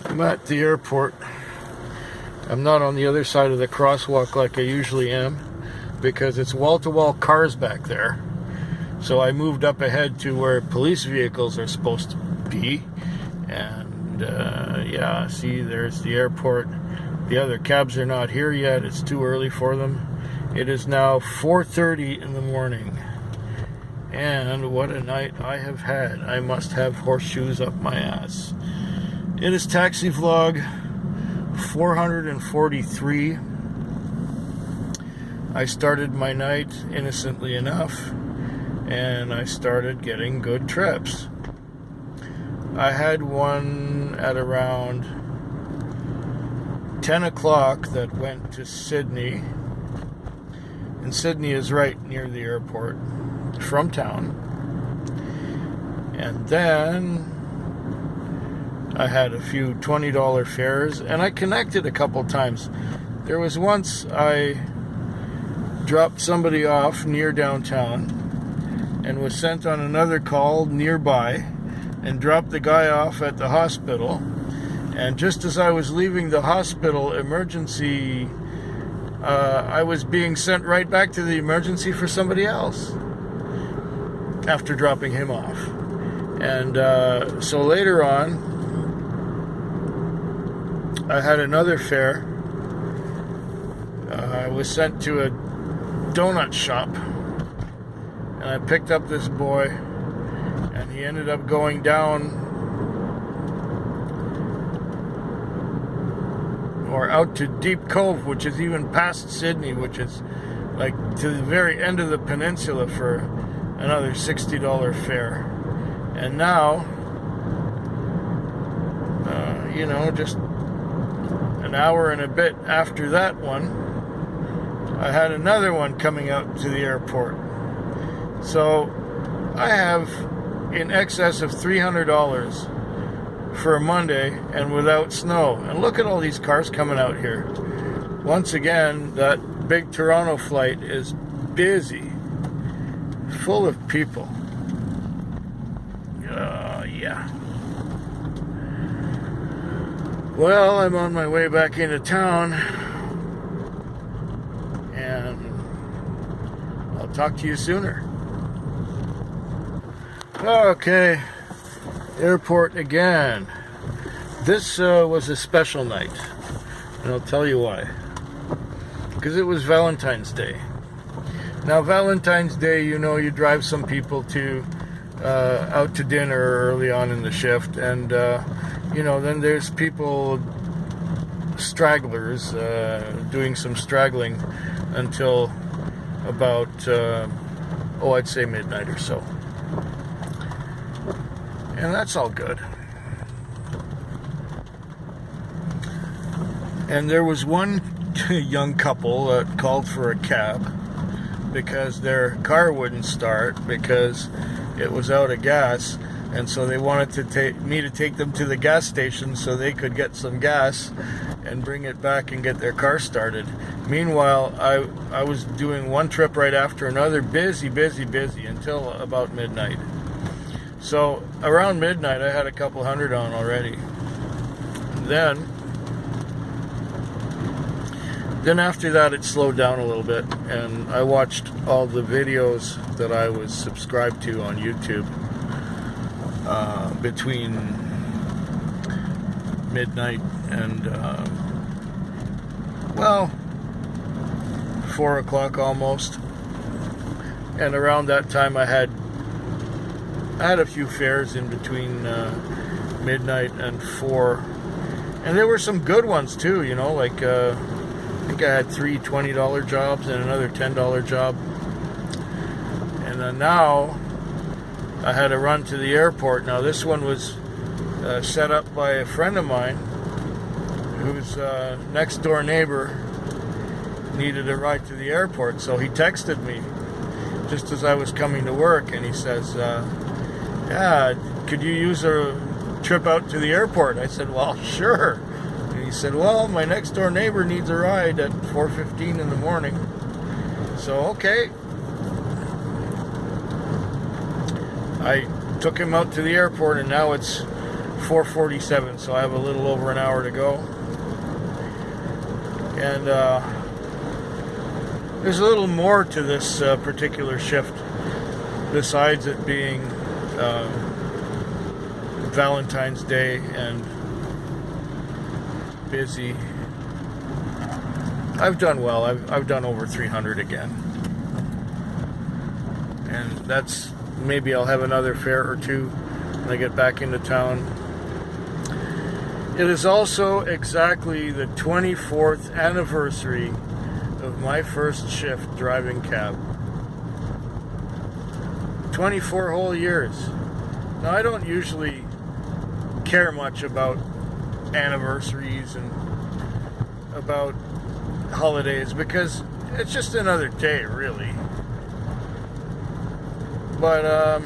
I'm at the airport. I'm not on the other side of the crosswalk like I usually am because it's wall-to-wall cars back there. So I moved up ahead to where police vehicles are supposed to be. And yeah, see, there's the airport. The other cabs are not here yet. It's too early for them. It is now 4:30 in the morning. And what a night I have had. I must have horseshoes up my ass. It is Taxi Vlog 443. I started my night innocently enough, and I started getting good trips. I had one at around 10 o'clock that went to Sydney. And Sydney is right near the airport from town. And then I had a few $20 fares, and I connected a couple times. There was once I dropped somebody off near downtown and was sent on another call nearby and dropped the guy off at the hospital. And just as I was leaving the hospital emergency, I was being sent right back to the emergency for somebody else after dropping him off. And so later on, I had another fare. I was sent to a donut shop, and I picked up this boy, and he ended up going down or out to Deep Cove, which is even past Sydney, which is like to the very end of the peninsula, for another $60 fare. And now, just an hour and a bit after that one, I had another one coming out to the airport. So I have in excess of $300 for a Monday and without snow. And look at all these cars coming out here. Once again, that big Toronto flight is busy, full of people. Yeah. Well, I'm on my way back into town, and I'll talk to you sooner. Okay, airport again. This was a special night, and I'll tell you why. Because it was Valentine's Day. Now, Valentine's Day, you drive some people to out to dinner early on in the shift, and then there's people, stragglers, doing some straggling until about I'd say midnight or so, and that's all good. And there was one young couple that called for a cab because their car wouldn't start because it was out of gas, and so they wanted to take them to the gas station so they could get some gas and bring it back and get their car started. Meanwhile, I was doing one trip right after another, busy until about midnight. So around midnight I had a couple hundred on already. Then after that it slowed down a little bit, and I watched all the videos that I was subscribed to on YouTube between midnight and 4 o'clock almost. And around that time I had a few fares in between midnight and 4, and there were some good ones too, like I think I had 3 $20 jobs and another $10 job. And then now I had to run to the airport. Now this one was set up by a friend of mine whose next door neighbor needed a ride to the airport. So he texted me just as I was coming to work, and he says, yeah, could you use a trip out to the airport? I said, well, sure. He said, well, my next door neighbor needs a ride at 4:15 in the morning. So, okay. I took him out to the airport, and now it's 4:47, so I have a little over an hour to go. And there's a little more to this particular shift besides it being Valentine's Day and busy. I've done well. I've done over 300 again, and that's, maybe I'll have another fare or two when I get back into town. It is also exactly the 24th anniversary of my first shift driving cab. 24 whole years. Now, I don't usually care much about anniversaries and about holidays because it's just another day, really. But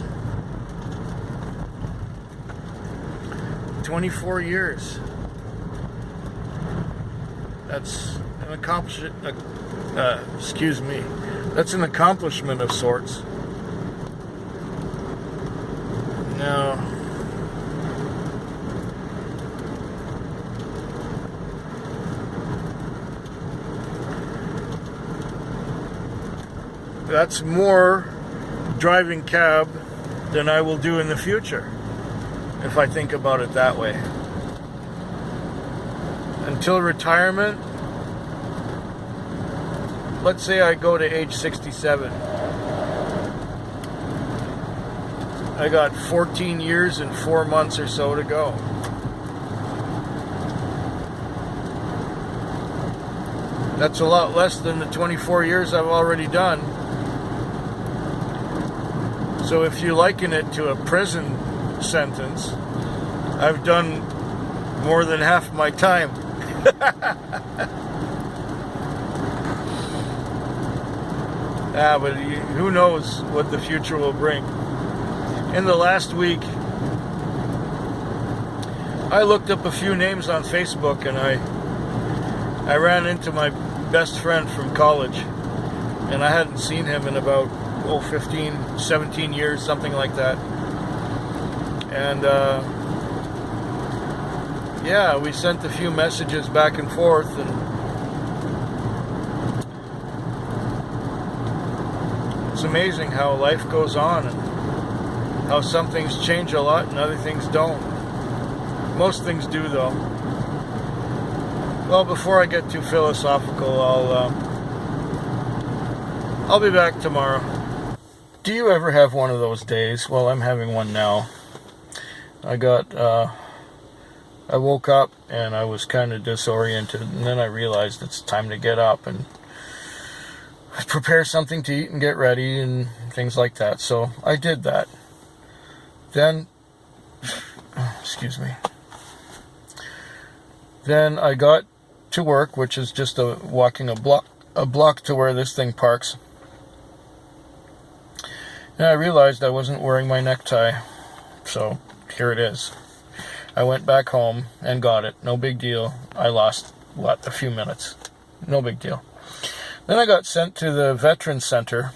24 years. That's an accomplishment. That's an accomplishment of sorts. Now, that's more driving cab than I will do in the future, if I think about it that way. Until retirement, let's say I go to age 67. I got 14 years and 4 months or so to go. That's a lot less than the 24 years I've already done. So if you liken it to a prison sentence, I've done more than half my time. But who knows what the future will bring. In the last week, I looked up a few names on Facebook, and I ran into my best friend from college, and I hadn't seen him in about 15, 17 years, something like that. And yeah, we sent a few messages back and forth, and it's amazing how life goes on and how some things change a lot and other things don't. Most things do, though. Well, before I get too philosophical, I'll be back tomorrow. Do you ever have one of those days? Well, I'm having one now. I woke up and I was kind of disoriented, and then I realized it's time to get up and prepare something to eat and get ready and things like that. So I did that. Then, excuse me. Then I got to work, which is just walking a block to where this thing parks. And I realized I wasn't wearing my necktie. So here it is. I went back home and got it. No big deal. I lost, a few minutes. No big deal. Then I got sent to the Veterans Center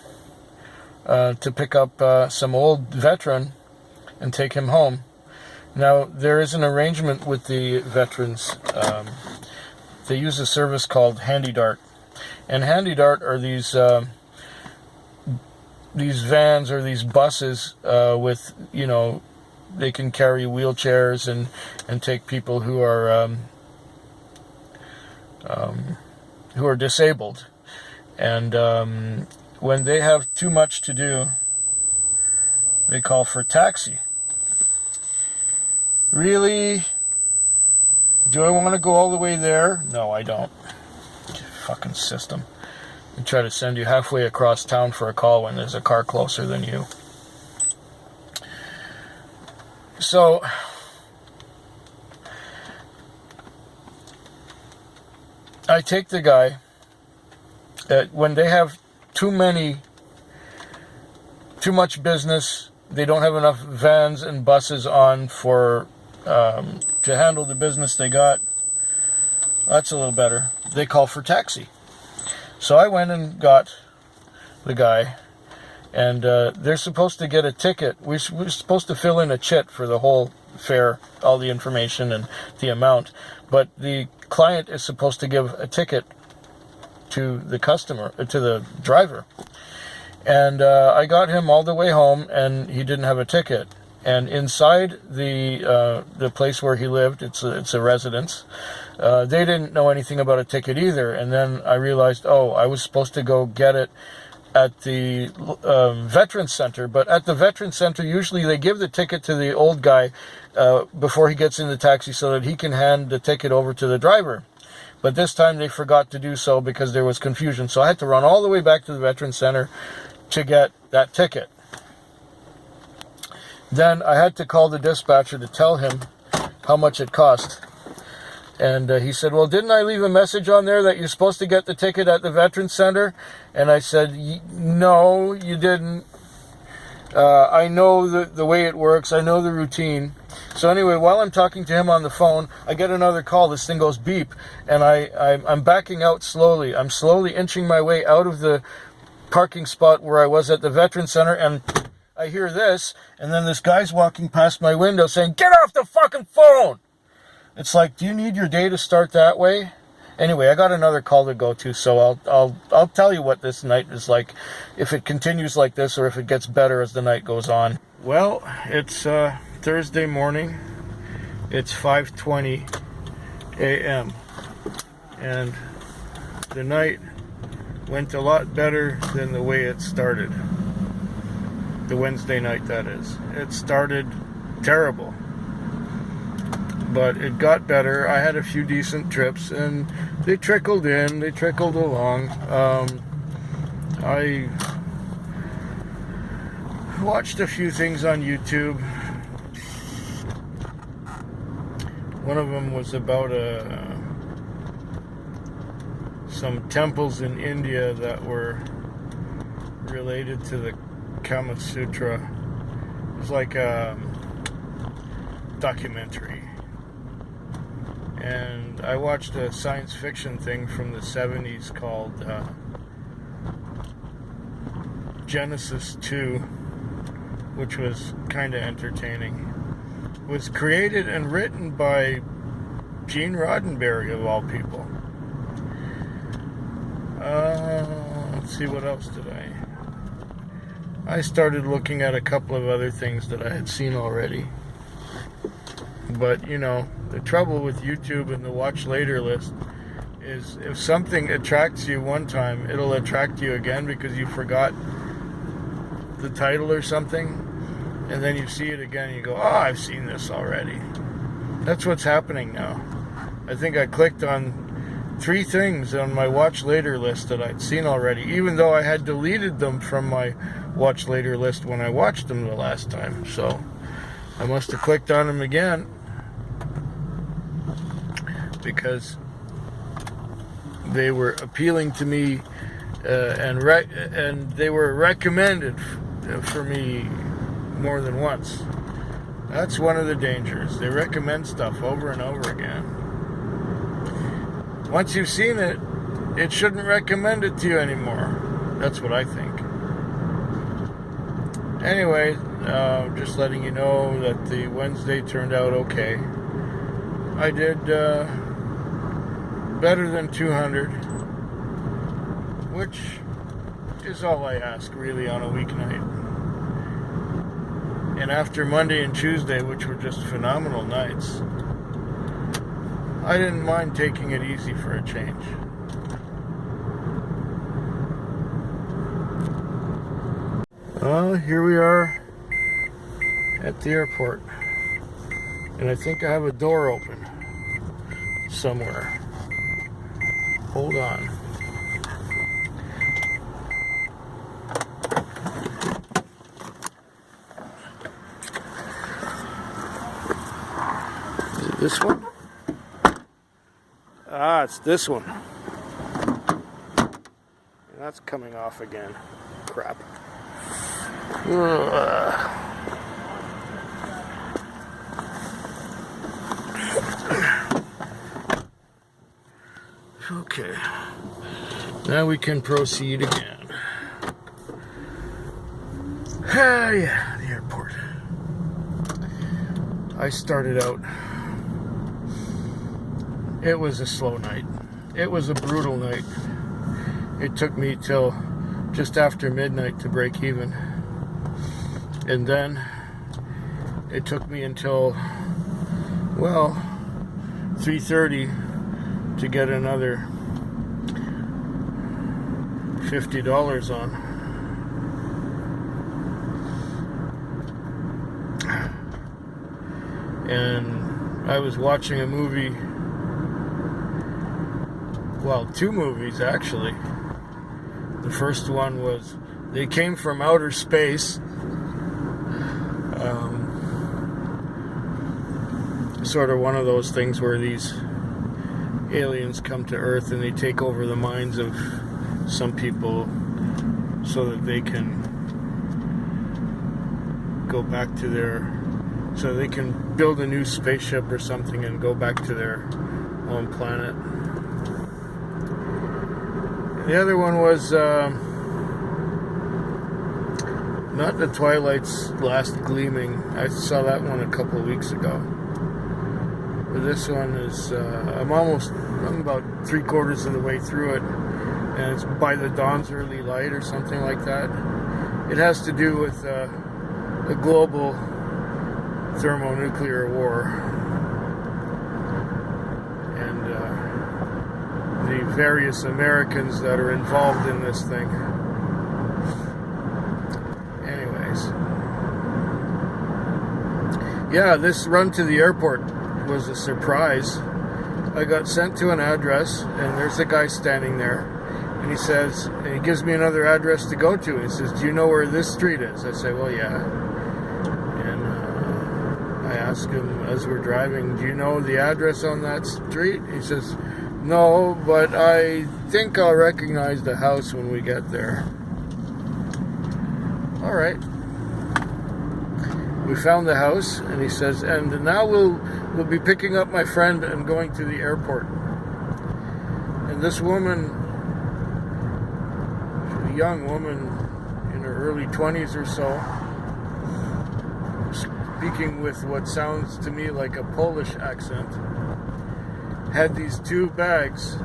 to pick up some old veteran and take him home. Now, there is an arrangement with the veterans. They use a service called HandyDart. And HandyDart are these vans or these buses with, they can carry wheelchairs and take people who are disabled. And when they have too much to do, they call for taxi. Really? Do I want to go all the way there? No, I don't. Fucking system. And try to send you halfway across town for a call when there's a car closer than you. So, I take the guy that when they have too much business, they don't have enough vans and buses on for to handle the business they got. That's a little better. They call for taxi. So I went and got the guy, and they're supposed to get a ticket. We're supposed to fill in a chit for the whole fare, all the information and the amount. But the client is supposed to give a ticket to the customer, to the driver. And I got him all the way home, and he didn't have a ticket. And inside the place where he lived, it's a residence. They didn't know anything about a ticket either. And then I realized, I was supposed to go get it at the Veterans Center. But at the Veterans Center, usually they give the ticket to the old guy before he gets in the taxi so that he can hand the ticket over to the driver. But this time they forgot to do so because there was confusion. So I had to run all the way back to the Veterans Center to get that ticket. Then I had to call the dispatcher to tell him how much it cost. And he said, well, didn't I leave a message on there that you're supposed to get the ticket at the Veterans Center? And I said, no, you didn't. I know the way it works. I know the routine. So anyway, while I'm talking to him on the phone, I get another call. This thing goes beep. And I'm backing out slowly. I'm slowly inching my way out of the parking spot where I was at the Veterans Center. And I hear this. And then this guy's walking past my window saying, get off the fucking phone. It's like, do you need your day to start that way? Anyway, I got another call to go to, so I'll tell you what this night is like, if it continues like this or if it gets better as the night goes on. Well, it's Thursday morning. It's 5:20 a.m. and the night went a lot better than the way it started. The Wednesday night, that is. It started terrible. But it got better. I had a few decent trips, and they trickled in, they trickled along. I watched a few things on YouTube. One of them was about some temples in India that were related to the Kama Sutra. It was like a documentary. And I watched a science fiction thing from the 70s called Genesis 2, which was kind of entertaining. It was created and written by Gene Roddenberry, of all people. Let's see, what else did I started looking at a couple of other things that I had seen already. But, you know, the trouble with YouTube and the watch later list is if something attracts you one time, it'll attract you again because you forgot the title or something. And then you see it again and you go, I've seen this already. That's what's happening now. I think I clicked on 3 things on my watch later list that I'd seen already, even though I had deleted them from my watch later list when I watched them the last time. So I must have clicked on them again because they were appealing to me and they were recommended for me more than once. That's one of the dangers. They recommend stuff over and over again. Once you've seen it, it shouldn't recommend it to you anymore. That's what I think. Anyway, just letting you know that the Wednesday turned out okay. I did better than 200, which is all I ask really on a weeknight. And after Monday and Tuesday, which were just phenomenal nights, I didn't mind taking it easy for a change. Well, here we are at the airport. And I think I have a door open somewhere. Hold on. Is it this one? Ah, it's this one. And that's coming off again. Crap. Okay. Now we can proceed again. Yeah, the airport. I started out. It was a slow night. It was a brutal night. It took me till just after midnight to break even. And then it took me until, well, 3:30 to get another $50 on. And I was watching a movie, well, two movies actually. The first one was They Came from Outer Space. Sort of one of those things where these aliens come to Earth and they take over the minds of some people so that they can go back to so they can build a new spaceship or something and go back to their own planet. The other one was not The Twilight's Last Gleaming. I saw that one a couple of weeks ago. But this one is, I'm about 3/4 of the way through it, and it's By the Dawn's Early Light or something like that. It has to do with a global thermonuclear war and the various Americans that are involved in this thing. Anyways, yeah, this run to the airport was a surprise. I got sent to an address, and there's a guy standing there, and he says, and he gives me another address to go to. He says, "Do you know where this street is?" I say, "Well, yeah." And I ask him as we're driving, "Do you know the address on that street?" He says, "No, but I think I'll recognize the house when we get there." All right. We found the house, and he says, "And now we'll be picking up my friend and going to the airport." And this woman, a young woman in her early 20s or so, speaking with what sounds to me like a Polish accent, had these two bags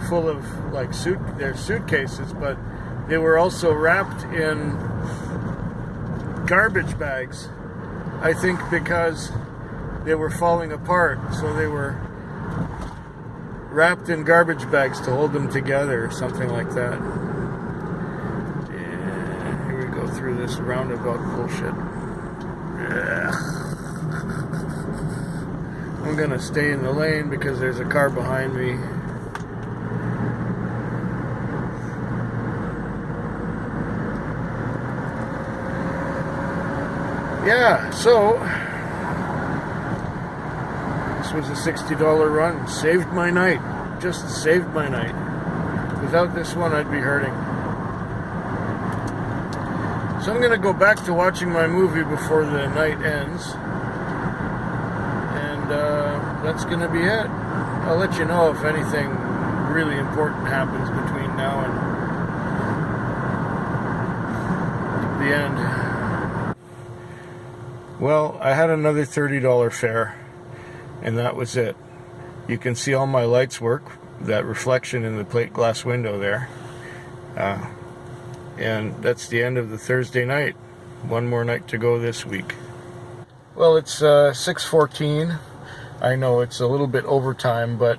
full of like their suitcases, but they were also wrapped in garbage bags. I think because they were falling apart, so they were wrapped in garbage bags to hold them together or something like that. Yeah, here we go through this roundabout bullshit. Yeah. I'm gonna stay in the lane because there's a car behind me. Yeah, so this was a $60 run. Saved my night. Just saved my night. Without this one, I'd be hurting. So I'm going to go back to watching my movie before the night ends. And that's going to be it. I'll let you know if anything really important happens between now and the end. Well, I had another $30 fare, and that was it. You can see all my lights work, that reflection in the plate glass window there. And that's the end of the Thursday night. One more night to go this week. Well, it's 6:14. I know it's a little bit overtime, but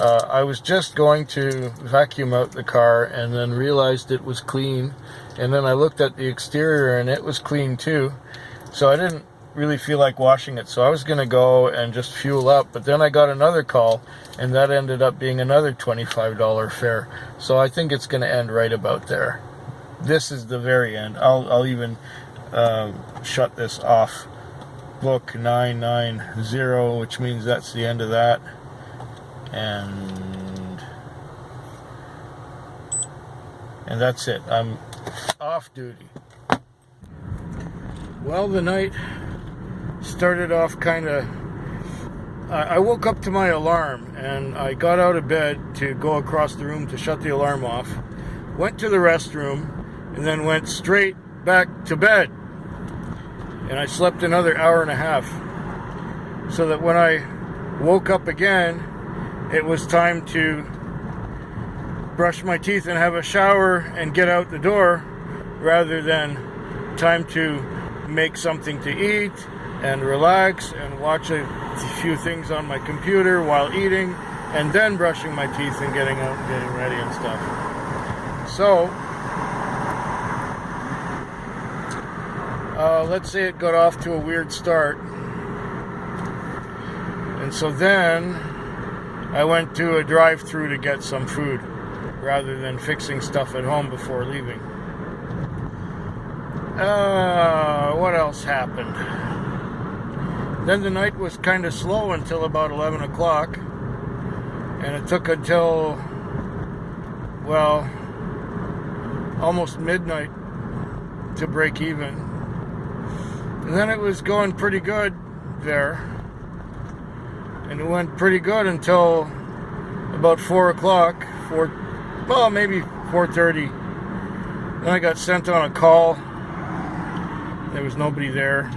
I was just going to vacuum out the car and then realized it was clean. And then I looked at the exterior and it was clean too. So I didn't really feel like washing it. So I was going to go and just fuel up. But then I got another call, and that ended up being another $25 fare. So I think it's going to end right about there. This is the very end. I'll even shut this off. Book 990, which means that's the end of that. And that's it. I'm off duty. Well, the night started off kind of... I woke up to my alarm, and I got out of bed to go across the room to shut the alarm off, went to the restroom, and then went straight back to bed. And I slept another hour and a half. so that when I woke up again, it was time to brush my teeth and have a shower and get out the door, rather than time to make something to eat and relax and watch a few things on my computer while eating, and then brushing my teeth and getting out and getting ready and stuff. So let's say it got off to a weird start, and so then I went to a drive-through to get some food rather than fixing stuff at home before leaving. What else happened? Then the night was kind of slow until about 11 o'clock, and it took until, well, almost midnight to break even. And then it was going pretty good there, and it went pretty good until about 4 o'clock, well, maybe 4:30. Then I got sent on a call. There was nobody there.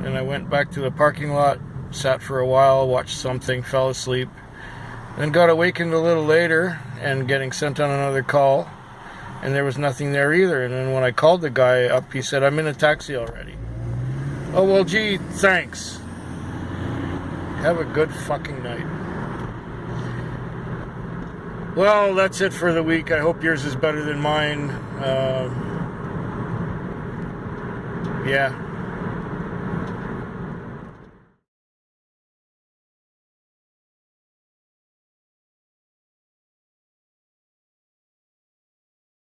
And I went back to the parking lot, sat for a while, watched something, fell asleep. Then got awakened a little later and getting sent on another call. And there was nothing there either. And then when I called the guy up, he said, "I'm in a taxi already." Oh, well, gee, thanks. Have a good fucking night. Well, that's it for the week. I hope yours is better than mine. Yeah.